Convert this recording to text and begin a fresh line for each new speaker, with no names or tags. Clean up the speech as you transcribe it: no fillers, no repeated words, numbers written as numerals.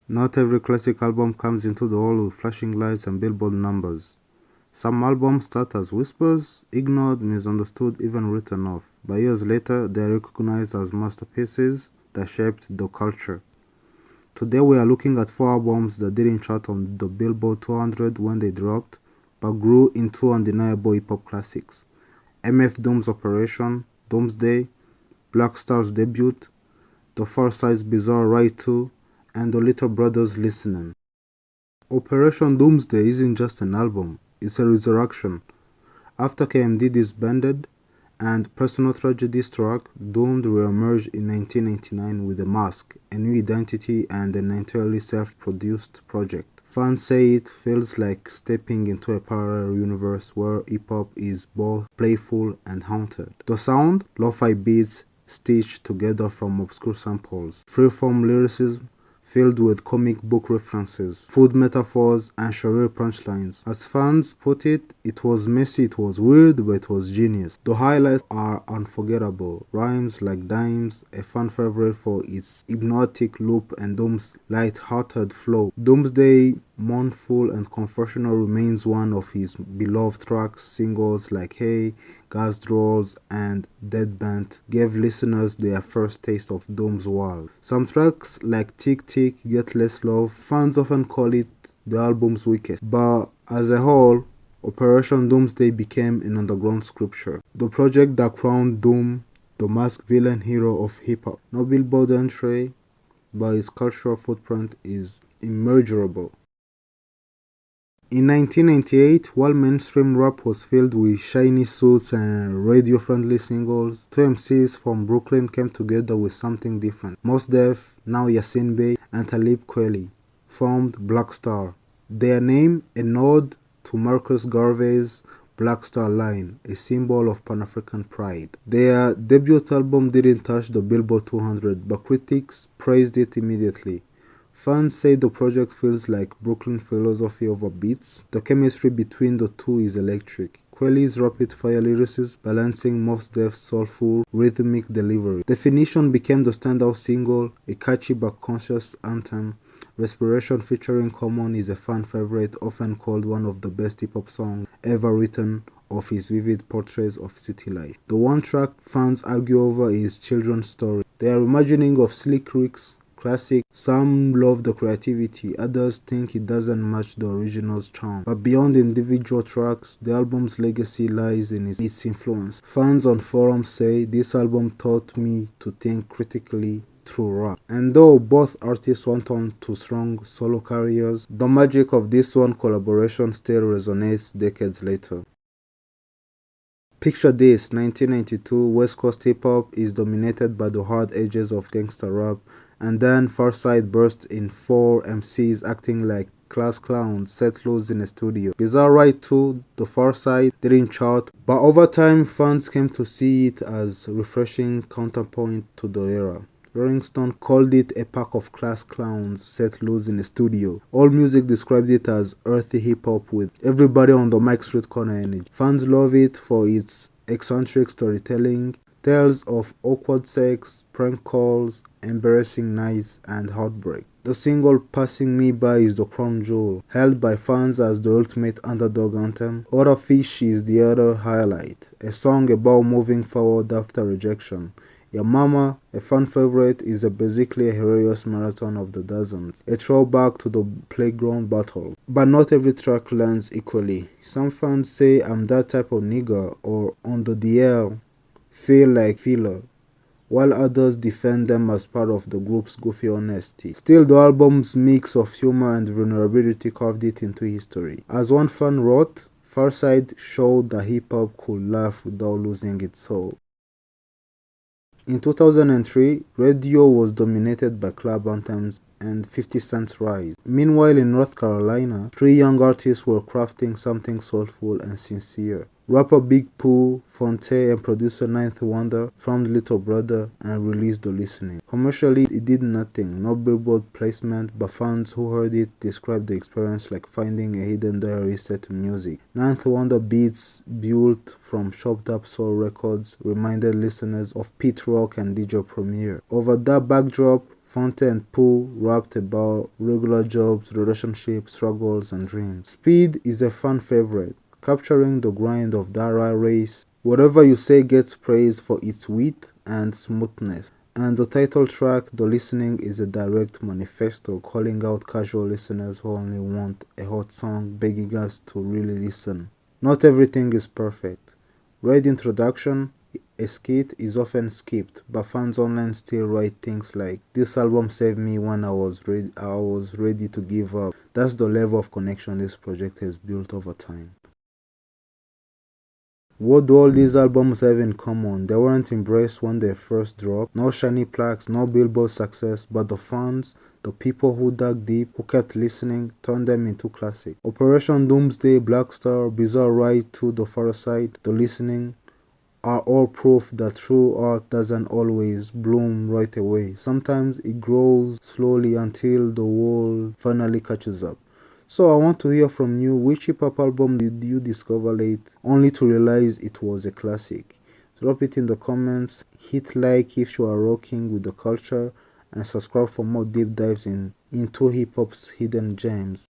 Not every classic album comes into the world with flashing lights and billboard numbers. Some albums start as whispers, ignored, misunderstood, even written off, but years later they are recognized as masterpieces that shaped the culture. Today we are looking at 4 albums that didn't chart on the Billboard 200 when they dropped, but grew into undeniable hip-hop classics. MF Doom's Operation, Doomsday, Black Star's debut, The Pharcyde's Bizarre Ride 2, and The Little Brothers Listening. Operation Doomsday isn't just an album, it's a resurrection. After KMD disbanded and Personal Tragedy struck, Doomed re-emerged in 1999 with a mask, a new identity, and an entirely self-produced project. Fans say it feels like stepping into a parallel universe where hip-hop is both playful and haunted. The sound? Lo-fi beats stitched together from obscure samples, freeform lyricism filled with comic book references, food metaphors, and surreal punchlines. As fans put it, it was messy, it was weird, but it was genius. The highlights are unforgettable. Rhymes like Dimes, a fan favorite for its hypnotic loop and Doom's light-hearted flow. Doomsday, mournful and confessional, remains one of his beloved tracks. Singles like Hey, Gas Draws, and Deadbent gave listeners their first taste of Doom's world. Some tracks like Tick Tick get less love. Fans often call it the album's weakest, but as a whole, Operation Doomsday became an underground scripture. The project that crowned Doom the masked villain hero of hip-hop. No Billboard entry, but his cultural footprint is immeasurable. In 1998, while mainstream rap was filled with shiny suits and radio-friendly singles, two MCs from Brooklyn came together with something different. Mos Def, now Yasin Bey, and Talib Kweli formed Black Star. Their name a nod to Marcus Garvey's Black Star line, a symbol of Pan-African pride. Their debut album didn't touch the Billboard 200, but critics praised it immediately. Fans say the project feels like Brooklyn philosophy over beats. The chemistry between the two is electric. Kweli's rapid-fire lyricism balancing Mos Def's soulful, rhythmic delivery. Definition became the standout single, a catchy but conscious anthem. Respiration featuring Common is a fan favorite, often called one of the best hip-hop songs ever written of his vivid portraits of city life. The one track fans argue over is Children's Story. They are imagining of Slick Rick's classic. Some love the creativity, others think it doesn't match the original's charm. But beyond individual tracks, the album's legacy lies in its influence. Fans on forums say, "This album taught me to think critically through rap." And though both artists went on to strong solo careers, the magic of this one collaboration still resonates decades later. Picture this, 1992, West Coast hip-hop is dominated by the hard edges of gangster rap, and then Pharcyde bursts in 4 MCs acting like class clowns set loose in a studio. Bizarre Ride 2, The Pharcyde, didn't chart, but over time fans came to see it as refreshing counterpoint to the era. Rolling Stone called it a pack of class clowns set loose in a studio. AllMusic described it as earthy hip-hop with everybody on the mic street corner energy. Fans love it for its eccentric storytelling, tales of awkward sex, prank calls, embarrassing nights, and heartbreak. The single Passing Me By is the crown jewel, held by fans as the ultimate underdog anthem. Other Fish is the other highlight, a song about moving forward after rejection. Your Mama, a fan favorite, is basically a heroic marathon of the dozens, a throwback to the playground battle. But not every track lands equally. Some fans say I'm that type of nigga or on the DL, feel like filler, while others defend them as part of the group's goofy honesty. Still, the album's mix of humor and vulnerability carved it into history. As one fan wrote, Pharcyde showed that hip-hop could laugh without losing its soul. In 2003, radio was dominated by club anthems and 50 Cent's rise. Meanwhile, in North Carolina, 3 young artists were crafting something soulful and sincere. Rapper Big Pooh, Phonte, and producer Ninth Wonder formed Little Brother and released The Listening. Commercially, it did nothing, no billboard placement, but fans who heard it described the experience like finding a hidden diary set to music. Ninth Wonder beats built from chopped up soul records reminded listeners of Pete Rock and DJ Premier. Over that backdrop, Fonte and Pooh rapped about regular jobs, relationships, struggles, and dreams. Speed is a fan favorite, capturing the grind of that rat race. Whatever You Say gets praised for its wit and smoothness. And the title track, The Listening, is a direct manifesto calling out casual listeners who only want a hot song, begging us to really listen. Not everything is perfect. Red Introduction, a skit, is often skipped, but fans online still write things like, "This album saved me when I was ready to give up." That's the level of connection this project has built over time. What do all these albums have in common? They weren't embraced when they first dropped. No shiny plaques, no Billboard success, but the fans, the people who dug deep, who kept listening, turned them into classics. Operation Doomsday, Black Star, Bizarre Ride to The Far Side, The Listening are all proof that true art doesn't always bloom right away. Sometimes it grows slowly until the world finally catches up. So I want to hear from you. Which hip hop album did you discover late only to realize it was a classic? Drop it in the comments, hit like if you are rocking with the culture, and subscribe for more deep dives into hip hop's hidden gems.